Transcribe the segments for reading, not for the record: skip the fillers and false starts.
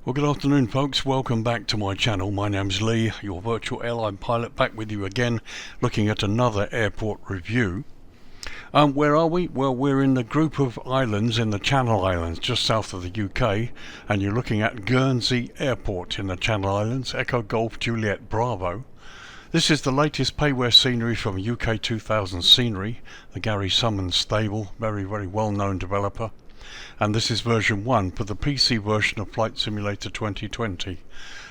Well, good afternoon folks, welcome back to my channel. My name's Lee, your virtual airline pilot, back with you again looking at another airport review. Where are we? Well, we're in the group of islands in the Channel Islands just south of the UK, and you're looking at Guernsey Airport in the Channel Islands, Echo Golf Juliet Bravo. This is the latest payware scenery from UK2000SCENERY, the Gary Summons stable, very well known developer. And this is version 1 for the PC version of Flight Simulator 2020.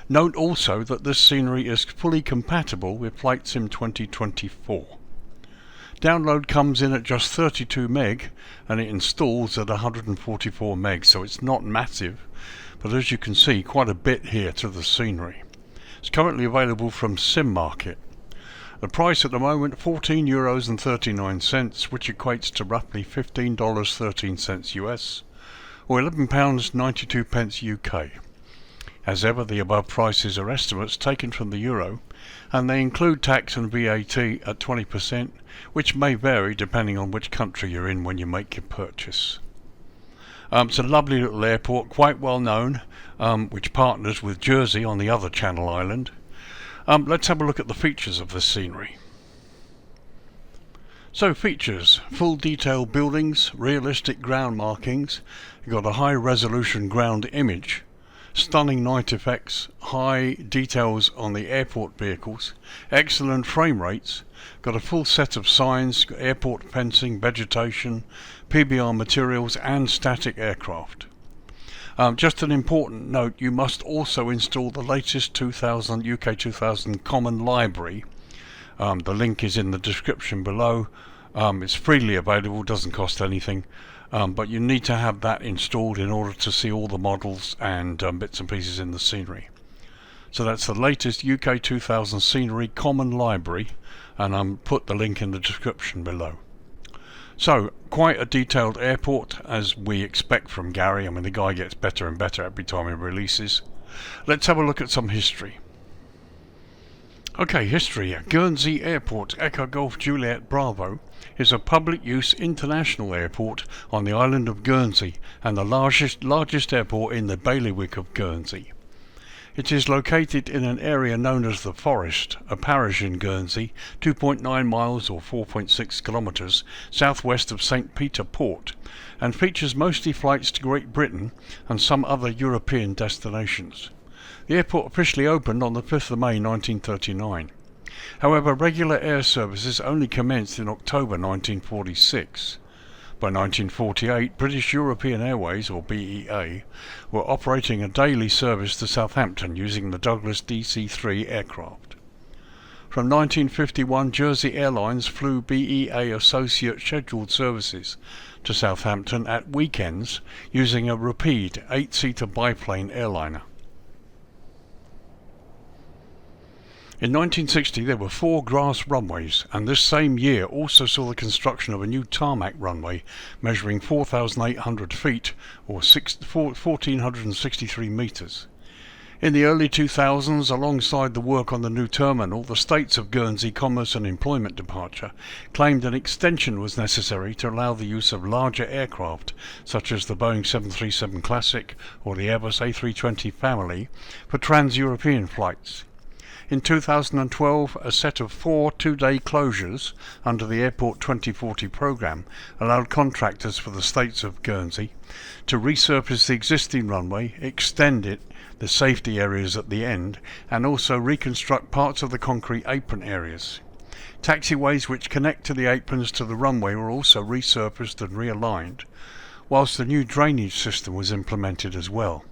Note also that this scenery is fully compatible with Flight Sim 2024. Download comes in at just 32 meg and it installs at 144 meg, so it's not massive, but as you can see, quite a bit here to the scenery. It's currently available from Simmarket. The price at the moment, €14.39, which equates to roughly $15.13 US, or £11.92 UK. As ever, the above prices are estimates taken from the euro, and they include tax and VAT at 20%, which may vary depending on which country you're in when you make your purchase. It's a lovely little airport, quite well known, which partners with Jersey on the other Channel Island. Let's have a look at the features of this scenery. So features: full detail buildings, realistic ground markings, you've got a high resolution ground image, stunning night effects, high details on the airport vehicles, excellent frame rates, got a full set of signs, airport fencing, vegetation, PBR materials and static aircraft. Just an important note, you must also install the latest UK2000 Common Library. The link is in the description below. It's freely available, doesn't cost anything, but you need to have that installed in order to see all the models and bits and pieces in the scenery. So that's the latest UK2000SCENERY Common Library, and I'll put the link in the description below. So, quite a detailed airport, as we expect from Gary. I mean, the guy gets better and better every time he releases. Let's have a look at some history. Okay, history. Guernsey Airport, Echo Golf Juliet Bravo, is a public use international airport on the island of Guernsey and the largest airport in the bailiwick of Guernsey. It is located in an area known as the Forest, a parish in Guernsey, 2.9 miles or 4.6 kilometres southwest of St. Peter Port, and features mostly flights to Great Britain and some other European destinations. The airport officially opened on the 5th of May 1939. However, regular air services only commenced in October 1946. By 1948, British European Airways, or BEA, were operating a daily service to Southampton using the Douglas DC-3 aircraft. From 1951, Jersey Airlines flew BEA associate scheduled services to Southampton at weekends using a Rapide 8-seater biplane airliner. In 1960 there were 4 grass runways, and this same year also saw the construction of a new tarmac runway measuring 4,800 feet or 1,463 metres. In the early 2000s, alongside the work on the new terminal, the States of Guernsey Commerce and Employment Department claimed an extension was necessary to allow the use of larger aircraft such as the Boeing 737 Classic or the Airbus A320 family for trans-European flights. In 2012, a set of 4 two-day closures under the Airport 2040 programme allowed contractors for the States of Guernsey to resurface the existing runway, extend it, the safety areas at the end, and also reconstruct parts of the concrete apron areas. Taxiways which connect to the aprons to the runway were also resurfaced and realigned, whilst the new drainage system was implemented as well.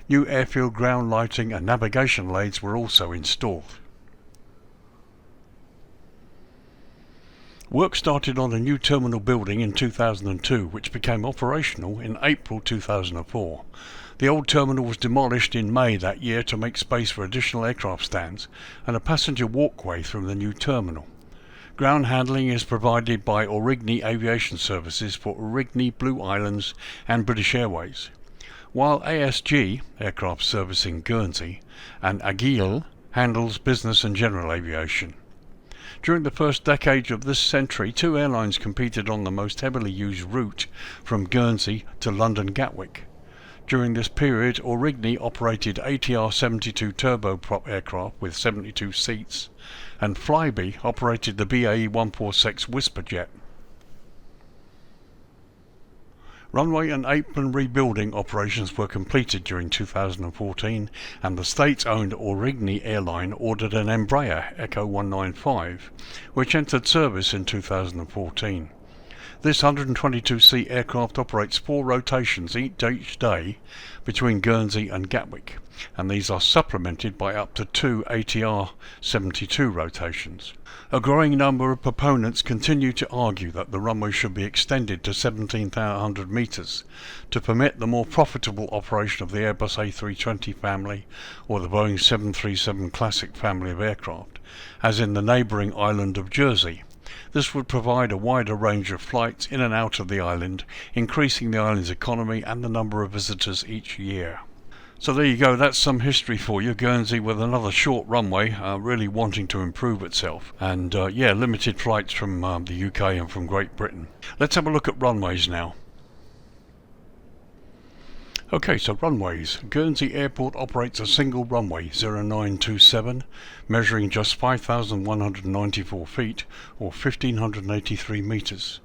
New airfield ground lighting and navigation aids were also installed. Work started on a new terminal building in 2002, which became operational in April 2004. The old terminal was demolished in May that year to make space for additional aircraft stands and a passenger walkway through the new terminal. Ground handling is provided by AURGIGNY aviation services for AURGIGNY, Blue Islands and British Airways, while ASG, Aircraft Servicing Guernsey, and AGIL handles business and general aviation. During the first decade of this century, 2 airlines competed on the most heavily used route from Guernsey to London Gatwick. During this period, AURGIGNY operated ATR-72 turboprop aircraft with 72 seats, and FLYBE operated the BAE 146 Whisper jet. Runway and apron rebuilding operations were completed during 2014, and the state-owned AURGIGNY airline ordered an EMBRAER Echo 195, which entered service in 2014. This 122-seat aircraft operates 4 rotations each day between Guernsey and Gatwick, and these are supplemented by up to 2 ATR-72 rotations. A growing number of proponents continue to argue that the runway should be extended to 17,100 metres to permit the more profitable operation of the Airbus A320 family or the Boeing 737 Classic family of aircraft, as in the neighbouring island of Jersey. This would provide a wider range of flights in and out of the island, increasing the island's economy and the number of visitors each year. So there you go, that's some history for you. Guernsey with another short runway, really wanting to improve itself. And yeah, limited flights from the UK and from Great Britain. Let's have a look at runways now. Okay, so runways. Guernsey Airport operates a single runway, 0927, measuring just 5,194 feet, or 1,583 metres.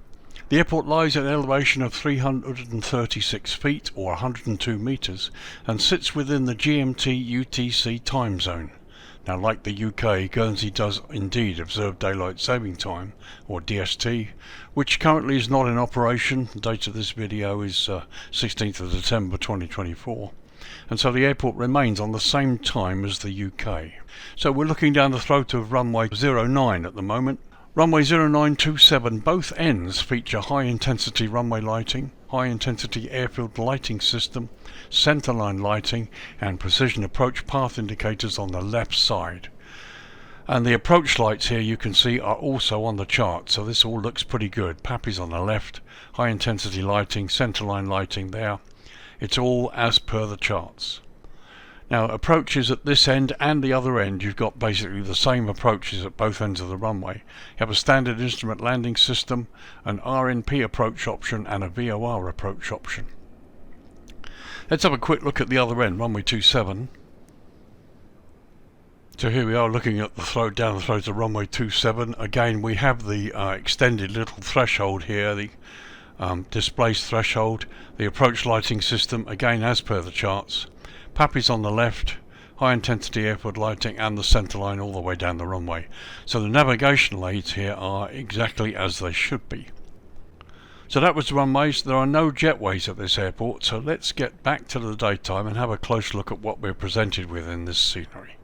The airport lies at an elevation of 336 feet, or 102 metres, and sits within the GMT UTC time zone. Now, like the UK, Guernsey does indeed observe Daylight Saving Time, or DST, which currently is not in operation. The date of this video is 16th of December 2024, and so the airport remains on the same time as the UK. So we're looking down the throat of runway 09 at the moment. Runway 0927, both ends feature high-intensity runway lighting, high-intensity airfield lighting system, centerline lighting, and precision approach path indicators on the left side. And the approach lights here you can see are also on the chart, so this all looks pretty good. PAPI's on the left, high-intensity lighting, centerline lighting there. It's all as per the charts. Now, approaches at this end and the other end, you've got basically the same approaches at both ends of the runway. You have a standard instrument landing system, an RNP approach option, and a VOR approach option. Let's have a quick look at the other end, runway 27. So here we are looking at the throat, down the throat of runway 27. Again, we have the extended little threshold here, the displaced threshold, the approach lighting system, again as per the charts. PAPI's on the left, high intensity airfield lighting, and the centerline all the way down the runway. So the navigation aids here are exactly as they should be. So that was the runways. There are no jetways at this airport, so let's get back to the daytime and have a close look at what we're presented with in this scenery.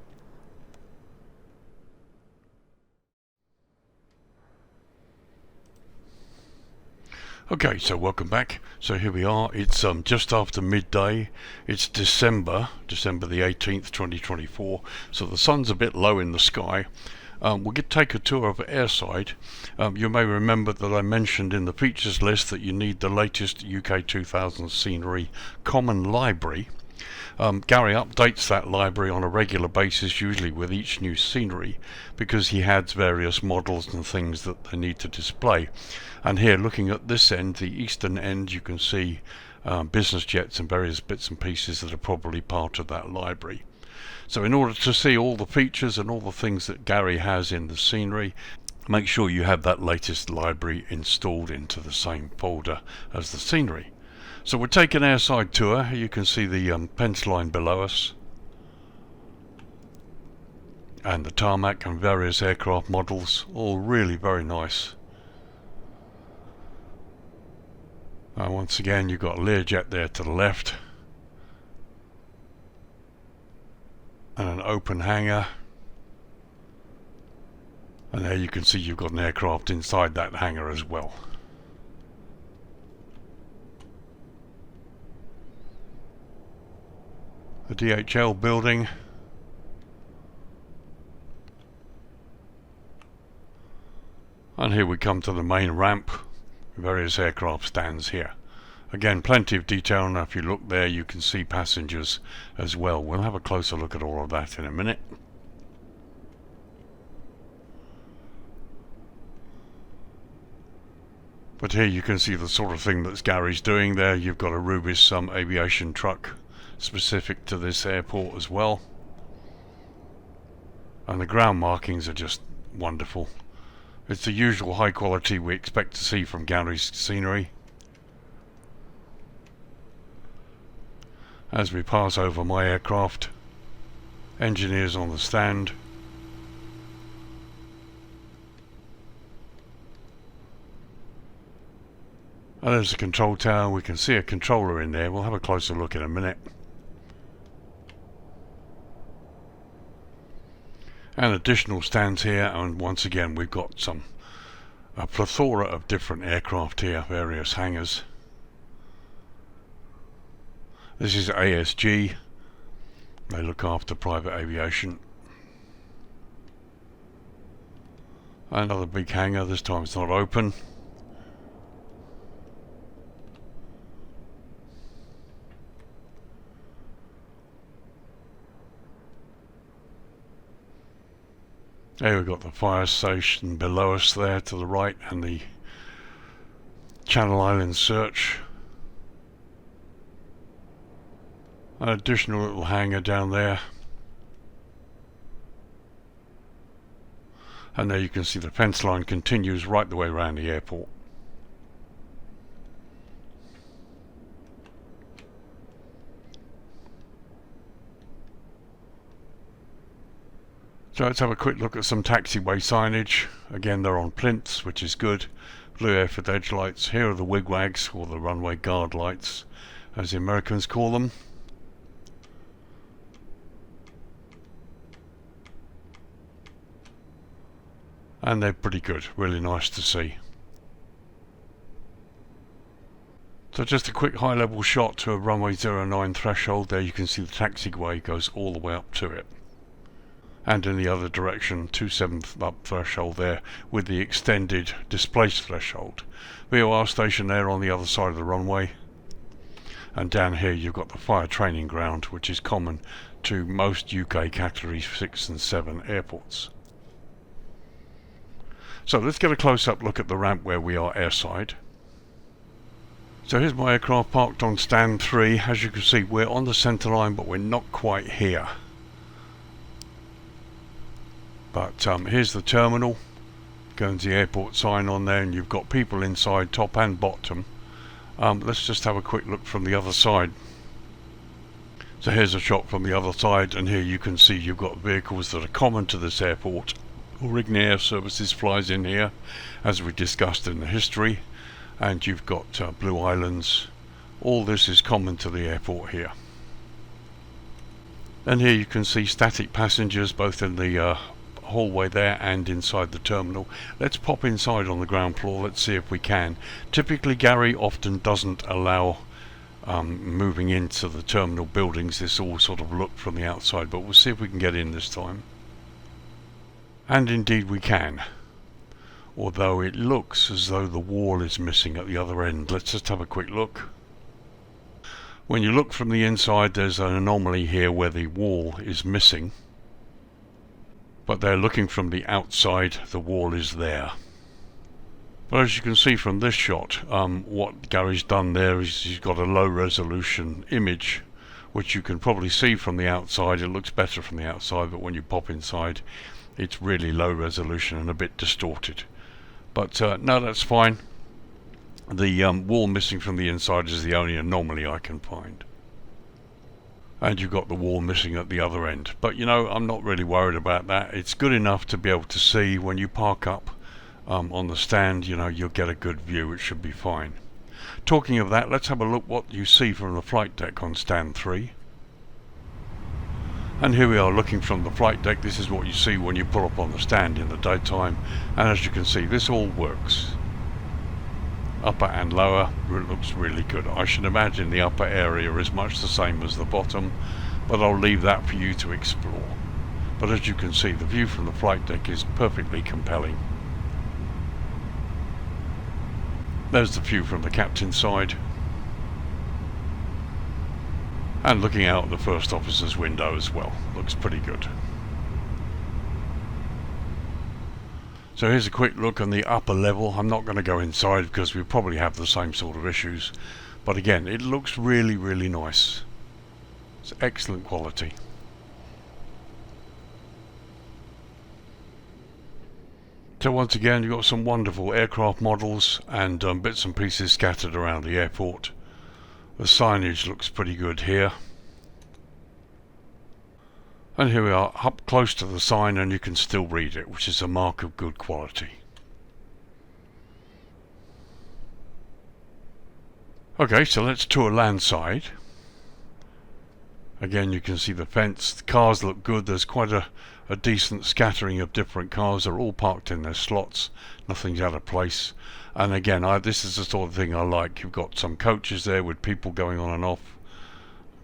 Okay, so welcome back. So here we are. It's just after midday. It's December the 18th, 2024. So the sun's a bit low in the sky. We'll take a tour of airside. You may remember that I mentioned in the features list that you need the latest UK2000SCENERY common library. Gary updates that library on a regular basis, usually with each new scenery, because he adds various models and things that they need to display. And here, looking at this end, the eastern end, you can see business jets and various bits and pieces that are probably part of that library. So in order to see all the features and all the things that Gary has in the scenery, make sure you have that latest library installed into the same folder as the scenery. So we'll take an airside tour. You can see the pencil line below us, and the tarmac and various aircraft models, all really very nice. Once again, you've got a Learjet there to the left, and an open hangar, and there you can see you've got an aircraft inside that hangar as well. The DHL building, and here we come to the main ramp, various aircraft stands here. Again, plenty of detail, and if you look there you can see passengers as well. We'll have a closer look at all of that in a minute. But here you can see the sort of thing that Gary's doing there. You've got a Rubis aviation truck specific to this airport as well. And the ground markings are just wonderful. It's the usual high quality we expect to see from Gary's scenery. As we pass over my aircraft, engineers on the stand. And there's the control tower. We can see a controller in there. We'll have a closer look in a minute. And additional stands here, and once again we've got a plethora of different aircraft here, various hangars. This is ASG. They look after private aviation. Another big hangar, this time it's not open. There we've got the fire station below us there to the right, and the Channel Island search. An additional little hangar down there. And there you can see the fence line continues right the way around the airport. So let's have a quick look at some taxiway signage. Again, they're on plinths, which is good. Blue airfield edge lights. Here are the WIGWAGS, or the runway guard lights, as the Americans call them. And they're pretty good, really nice to see. So just a quick high level shot to a runway 09 threshold. There you can see the taxiway goes all the way up to it. And in the other direction, 27 up threshold there with the extended displaced threshold. VOR station there on the other side of the runway. And down here you've got the fire training ground, which is common to most UK category 6 and 7 airports. So let's get a close-up look at the ramp where we are airside. So here's my aircraft parked on stand 3. As you can see, we're on the centre line, but we're not quite here. But here's the terminal, Guernsey Airport sign on there, and you've got people inside, top and bottom. Let's just have a quick look from the other side. So here's a shot from the other side, and here you can see you've got vehicles that are common to this airport. AURGIGNY Air Services flies in here, as we discussed in the history, and you've got Blue Islands. All this is common to the airport here. And here you can see static passengers both in the hallway there and inside the terminal. Let's pop inside on the ground floor. Let's see if we can. Typically Gary often doesn't allow moving into the terminal buildings. This all sort of looked from the outside, but we'll see if we can get in this time. And indeed we can, although it looks as though the wall is missing at the other end. Let's just have a quick look. When you look from the inside, there's an anomaly here where the wall is missing, but they're looking from the outside, the wall is there. But as you can see from this shot, what Gary's done there is he's got a low resolution image, which you can probably see from the outside. It looks better from the outside, but when you pop inside, it's really low resolution and a bit distorted. But no, that's fine. The wall missing from the inside is the only anomaly I can find. And you've got the wall missing at the other end. But you know, I'm not really worried about that. It's good enough to be able to see when you park up on the stand. You know, you'll get a good view. It should be fine. Talking of that, let's have a look what you see from the flight deck on stand 3. And here we are looking from the flight deck. This is what you see when you pull up on the stand in the daytime. And as you can see, this all works. Upper and lower, it looks really good. I should imagine the upper area is much the same as the bottom, but I'll leave that for you to explore. But as you can see, the view from the flight deck is perfectly compelling. There's the view from the captain's side. And looking out the first officer's window as well. Looks pretty good. So here's a quick look on the upper level. I'm not going to go inside because we probably have the same sort of issues, but again, it looks really, really nice. It's excellent quality. So once again, you've got some wonderful aircraft models and bits and pieces scattered around the airport. The signage looks pretty good here. And here we are up close to the sign, and you can still read it, which is a mark of good quality. Okay, so let's tour landside. Again, you can see the fence. The cars look good. There's quite a decent scattering of different cars. They're all parked in their slots. Nothing's out of place. And again, this is the sort of thing I like. You've got some coaches there with people going on and off.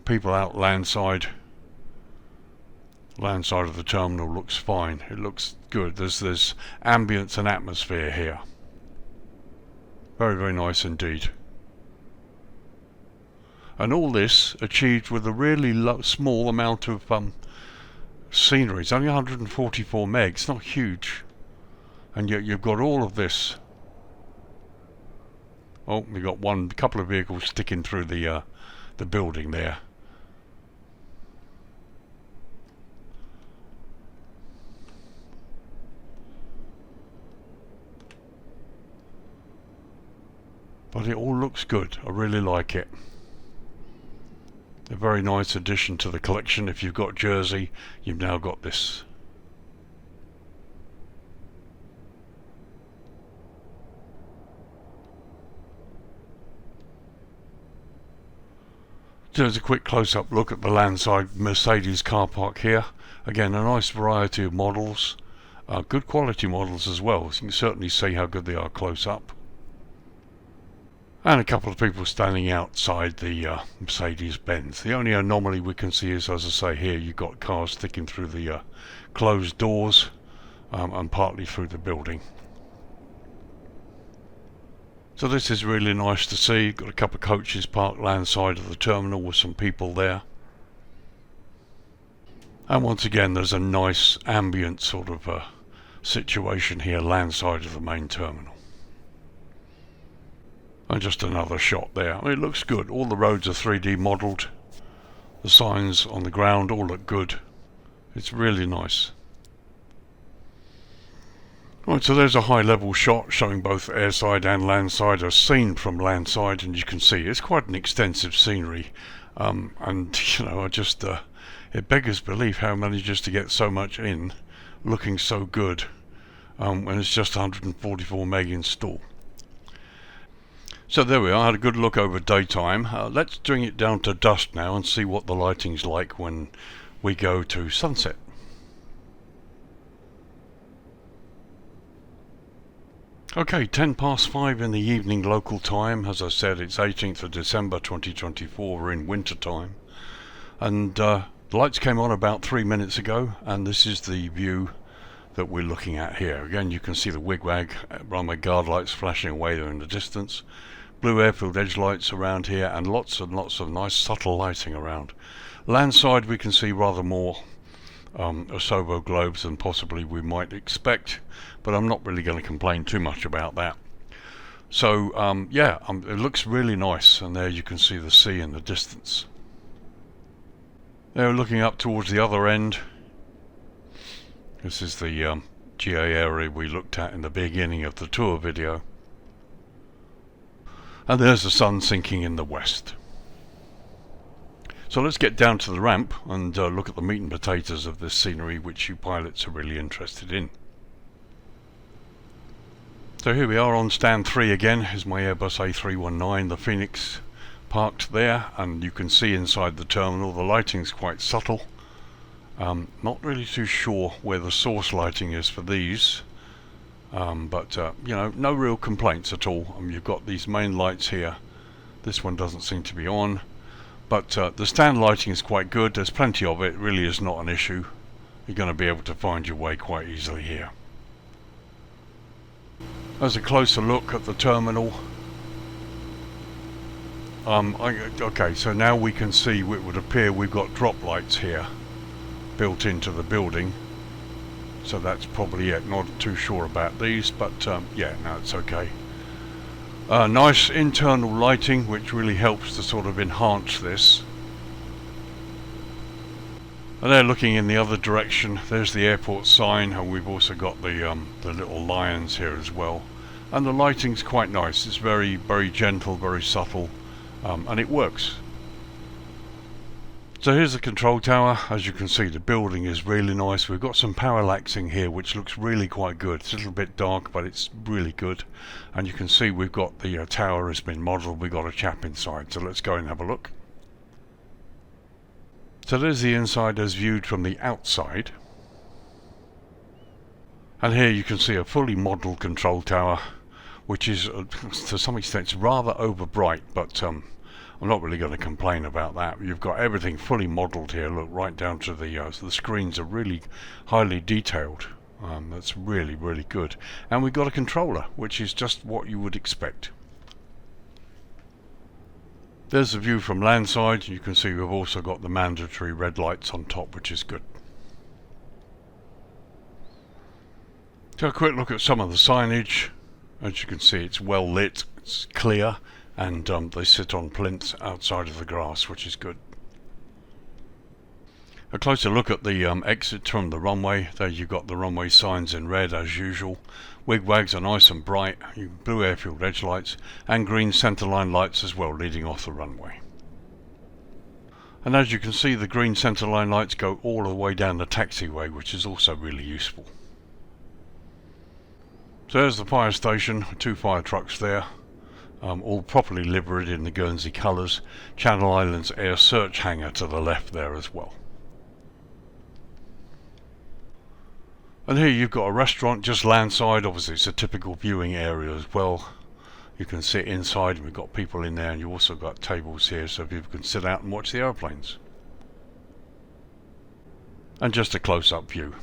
People out landside. Landside of the terminal looks fine. It looks good. There's ambience and atmosphere here. Very, very nice indeed. And all this achieved with a really small amount of scenery. It's only 144 meg. It's not huge. And yet you've got all of this. Oh, we've got a couple of vehicles sticking through the building there. But it all looks good. I really like it. A very nice addition to the collection. If you've got Jersey, you've now got this. There's a quick close-up look at the landside Mercedes car park here. Again, a nice variety of models. Good quality models as well. So you can certainly see how good they are close up. And a couple of people standing outside the Mercedes-Benz. The only anomaly we can see is, as I say here, you've got cars sticking through the closed doors and partly through the building. So this is really nice to see. Got a couple of coaches parked landside of the terminal with some people there. And once again, there's a nice ambient sort of situation here landside of the main terminal. And just another shot there. I mean, it looks good. All the roads are 3D modelled. The signs on the ground all look good. It's really nice. Right, so there's a high level shot showing both airside and landside as seen from landside, and you can see it's quite an extensive scenery. And you know, it beggars belief how it manages to get so much in, looking so good, when it's just 144 meg install. So there we are, I had a good look over daytime. Let's bring it down to dusk now and see what the lighting's like when we go to sunset. Okay, 5:10 in the evening local time. As I said, it's 18th of December 2024, we're in winter time. And the lights came on about 3 minutes ago, and this is the view that we're looking at here. Again, you can see the wigwag runway guard lights flashing away there in the distance. Blue airfield edge lights around here, and lots of nice subtle lighting around. Landside we can see rather more Asobo globes than possibly we might expect, but I'm not really going to complain too much about that. So yeah, it looks really nice, and there you can see the sea in the distance. There, looking up towards the other end, this is the GA area we looked at in the beginning of the tour video. And there's the sun sinking in the west. So let's get down to the ramp and look at the meat and potatoes of this scenery, which you pilots are really interested in. So here we are on stand 3 again. Here's my Airbus A319, the Phoenix, parked there, and you can see inside the terminal the lighting's quite subtle. Not really too sure where the source lighting is for these. But you know, no real complaints at all. You've got these main lights here. This one doesn't seem to be on, but the stand lighting is quite good. There's plenty of it. It really is not an issue. You're going to be able to find your way quite easily here. As a closer look at the terminal, okay, so now we can see, it would appear we've got drop lights here built into the building. so that's probably it. Not too sure about these, but yeah, no, it's okay. Nice internal lighting, which really helps to sort of enhance this. And there, looking in the other direction, there's the airport sign, and we've also got the little lions here as well. And the lighting's quite nice. It's very, very gentle, very subtle, and it works. So here's the control tower. As you can see, the building is really nice. We've got some parallaxing here, which looks really quite good. It's a little bit dark, but it's really good. And you can see we've got the tower has been modelled. We've got a chap inside, so let's go and have a look. So there's the inside as viewed from the outside. And here you can see a fully modelled control tower, which is to some extent rather over bright, but I'm not really going to complain about that. You've got everything fully modelled here. Look, right down to the screens are really highly detailed. That's really, really good. And we've got a controller, which is just what you would expect. There's the view from landside. You can see we've also got the mandatory red lights on top, which is good. So a quick look at some of the signage. As you can see, it's well lit, it's clear, and they sit on plinths outside of the grass, which is good. A closer look at the exit from the runway. There you've got the runway signs in red as usual. WIGWAGS are nice and bright, blue airfield edge lights, and green centerline lights as well leading off the runway. And as you can see, the green centerline lights go all the way down the taxiway, which is also really useful. So there's the fire station, 2 fire trucks there, all properly liveried in the Guernsey colours. Channel Islands air search hangar to the left there as well. And here you've got a restaurant just landside. Obviously it's a typical viewing area as well. You can sit inside and we've got people in there, and you've also got tables here so people can sit out and watch the aeroplanes. And just a close-up view.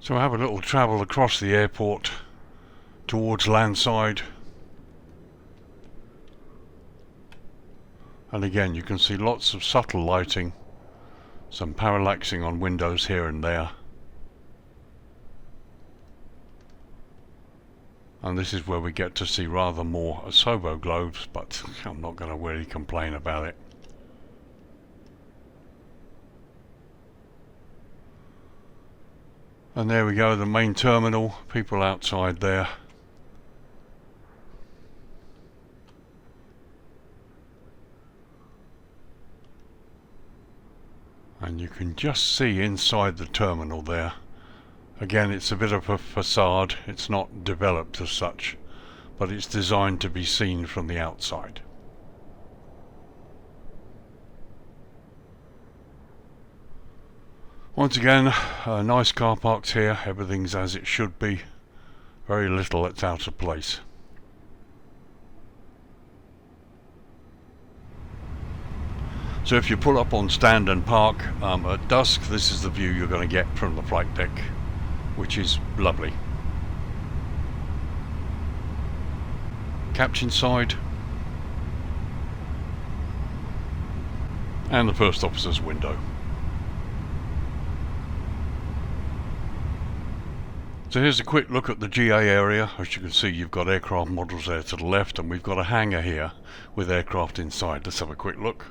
So I have a little travel across the airport towards landside. And again, you can see lots of subtle lighting, some parallaxing on windows here and there. And this is where we get to see rather more asobo globes, but I'm not going to really complain about it. And there we go, the main terminal, people outside there. And you can just see inside the terminal there. Again, it's a bit of a facade. It's not developed as such, but it's designed to be seen from the outside. Once again, nice car parks here. Everything's as it should be. Very little that's out of place. So if you pull up on stand and park at dusk, this is the view you're going to get from the flight deck, which is lovely. Captain side and the first officer's window. So here's a quick look at the GA area. As you can see, you've got aircraft models there to the left, and we've got a hangar here with aircraft inside. Let's have a quick look.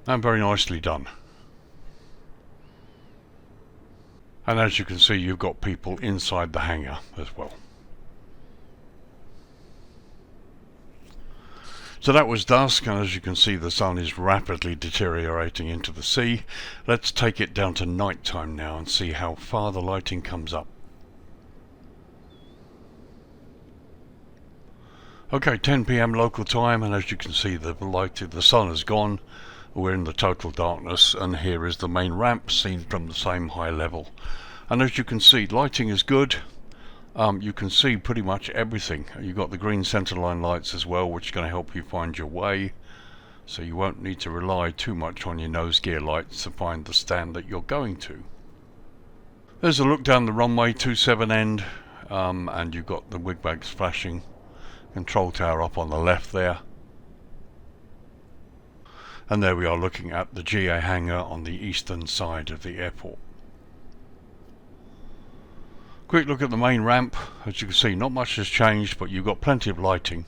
And very nicely done. And as you can see, you've got people inside the hangar as well. So that was dusk, and as you can see, the sun is rapidly deteriorating into the sea. Let's take it down to night time now and see how far the lighting comes up. Okay, 10 PM local time, and as you can see, the sun has gone. We're in the total darkness, and here is the main ramp seen from the same high level. And as you can see, lighting is good. You can see pretty much everything. You've got the green centerline lights as well, which are going to help you find your way, so you won't need to rely too much on your nose gear lights to find the stand that you're going to. There's a look down the runway 27 end, and you've got the WIGWAGS flashing. Control tower up on the left there. And there we are looking at the GA hangar on the eastern side of the airport. Quick look at the main ramp. As you can see, not much has changed, but you've got plenty of lighting,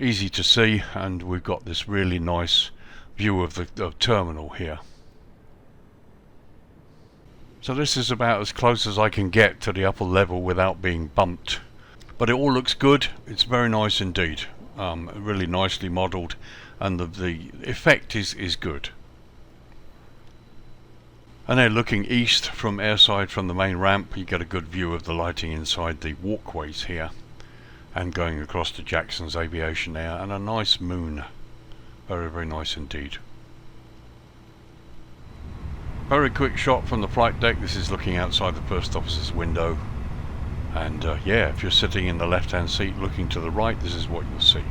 easy to see, and we've got this really nice view of the terminal here. So this is about as close as I can get to the upper level without being bumped, but it all looks good. It's very nice indeed, really nicely modelled, and the effect is good. And then looking east from airside from the main ramp, you get a good view of the lighting inside the walkways here, and going across to Jackson's Aviation there, and a nice moon. Very, very nice indeed. Very quick shot from the flight deck. This is looking outside the first officer's window, and yeah, if you're sitting in the left hand seat looking to the right, this is what you'll see.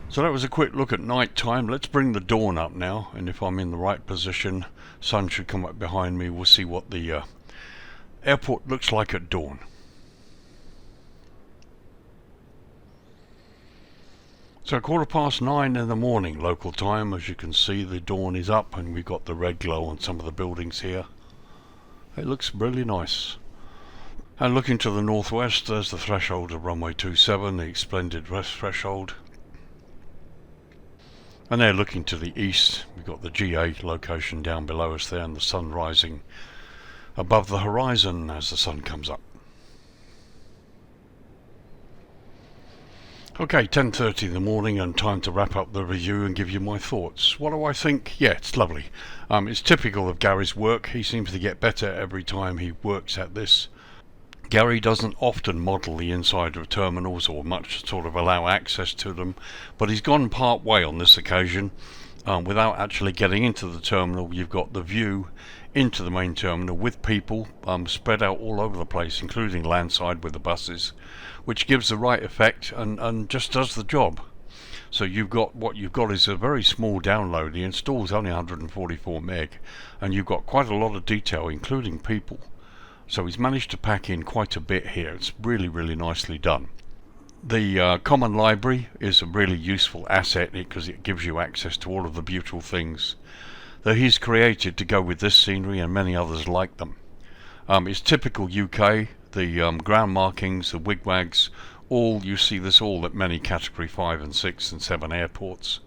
So that was a quick look at night time. Let's bring the dawn up now, and if I'm in the right position, sun should come up behind me. We'll see what the airport looks like at dawn. So 9:15 in the morning local time. As you can see, the dawn is up and we've got the red glow on some of the buildings here. It looks really nice. And looking to the northwest, there's the threshold of runway 27, the splendid threshold. And there looking to the east, we've got the GA location down below us there, and the sun rising above the horizon as the sun comes up. Okay, 10:30 in the morning, and time to wrap up the review and give you my thoughts. What do I think? Yeah, it's lovely. It's typical of Gary's work. He seems to get better every time he works at this. Gary doesn't often model the inside of terminals or much sort of allow access to them, but he's gone part way on this occasion. Without actually getting into the terminal, you've got the view into the main terminal with people spread out all over the place, including landside with the buses, which gives the right effect and just does the job. So what you've got is a very small download. The install is only 144 meg, and you've got quite a lot of detail, including people. So he's managed to pack in quite a bit here. It's really, really nicely done. The common library is a really useful asset because it gives you access to all of the beautiful things that he's created to go with this scenery and many others like them. It's typical UK, the ground markings, the WIGWAGS, you see this all at many category 5 and 6 and 7 airports.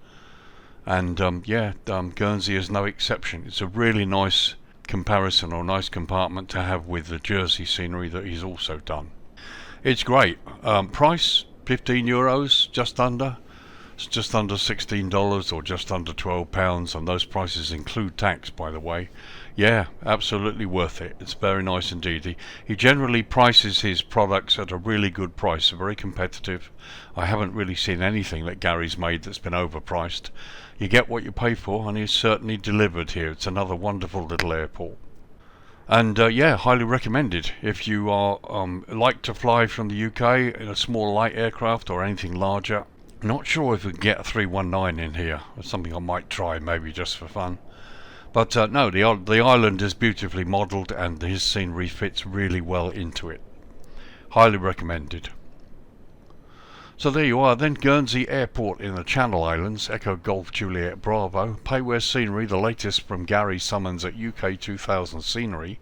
And Guernsey is no exception. It's a really nice comparison or nice compartment to have with the Jersey scenery that he's also done. It's great. Price €15, just under. It's just under $16 or just under £12, and those prices include tax, by the way. Yeah, absolutely worth it. It's very nice indeed. He generally prices his products at a really good price, very competitive. I haven't really seen anything that Gary's made that's been overpriced. You get what you pay for, and he's certainly delivered here. It's another wonderful little airport. And yeah, highly recommended if you are like to fly from the UK in a small light aircraft or anything larger. Not sure if we can get a 319 in here. It's something I might try, maybe just for fun. But no, the island is beautifully modelled, and his scenery fits really well into it. Highly recommended. So there you are then, Guernsey Airport in the Channel Islands, Echo Golf Juliet Bravo. Payware scenery, the latest from Gary Summons at UK2000SCENERY.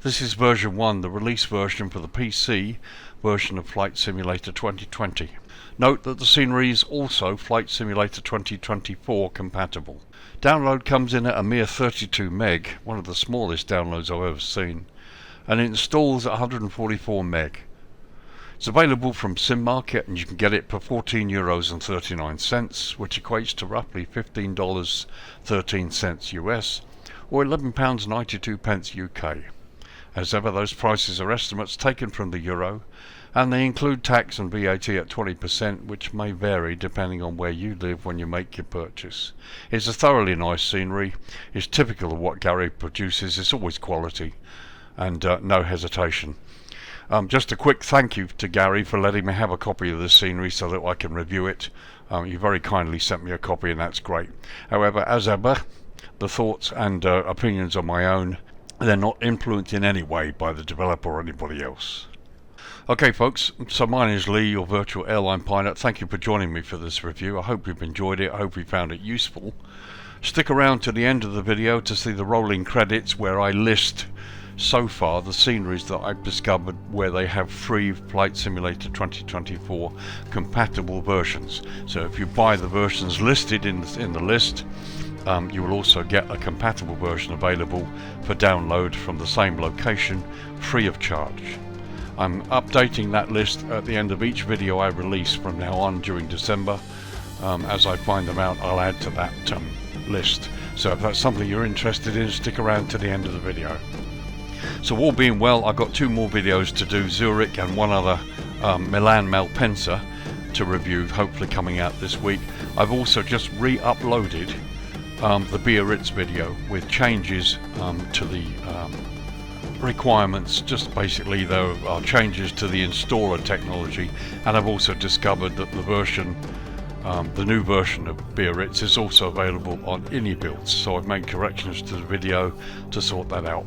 This is version 1, the release version for the PC version of Flight Simulator 2020. Note that the scenery is also Flight Simulator 2024 compatible. Download comes in at a mere 32 meg, one of the smallest downloads I've ever seen, and it installs at 144 meg. It's available from Simmarket, and you can get it for €14.39, which equates to roughly $15.13 US, or £11.92 UK. As ever, those prices are estimates taken from the euro, and they include tax and VAT at 20%, which may vary depending on where you live when you make your purchase. It's a thoroughly nice scenery. It's typical of what Gary produces. It's always quality, and no hesitation. Just a quick thank you to Gary for letting me have a copy of this scenery so that I can review it. He very kindly sent me a copy, and that's great. However, as ever, the thoughts and opinions are my own. They're not influenced in any way by the developer or anybody else. Okay folks, so my name is Lee, your virtual airline pilot. Thank you for joining me for this review. I hope you've enjoyed it. I hope you found it useful. Stick around to the end of the video to see the rolling credits where I list so far the sceneries that I've discovered where they have free Flight Simulator 2024 compatible versions. So if you buy the versions listed in the list, you will also get a compatible version available for download from the same location free of charge. I'm updating that list at the end of each video I release from now on during December. As I find them out, I'll add to that list. So if that's something you're interested in, stick around to the end of the video. So all being well, I've got 2 more videos to do, Zurich and one other, Milan Malpensa, to review, hopefully coming out this week. I've also just re-uploaded the BIARRITZ video with changes to the requirements. Just basically there are changes to the installer technology, and I've also discovered that the new version of BIARRITZ is also available on AnyBuilds, so I've made corrections to the video to sort that out.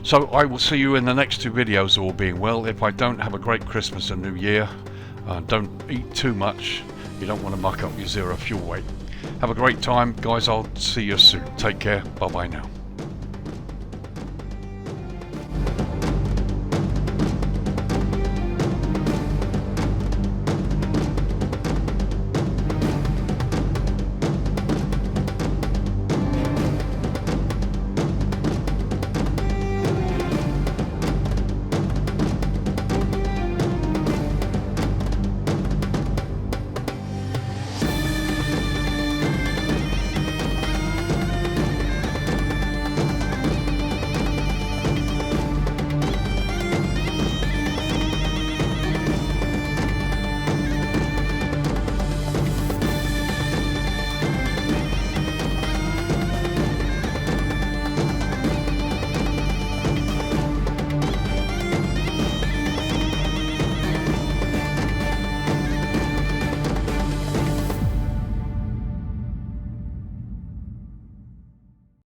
So I will see you in the next 2 videos, all being well. If I don't, have a great Christmas and New Year. Don't eat too much, you don't want to muck up your zero fuel weight. Have a great time guys, I'll see you soon. Take care, bye bye now.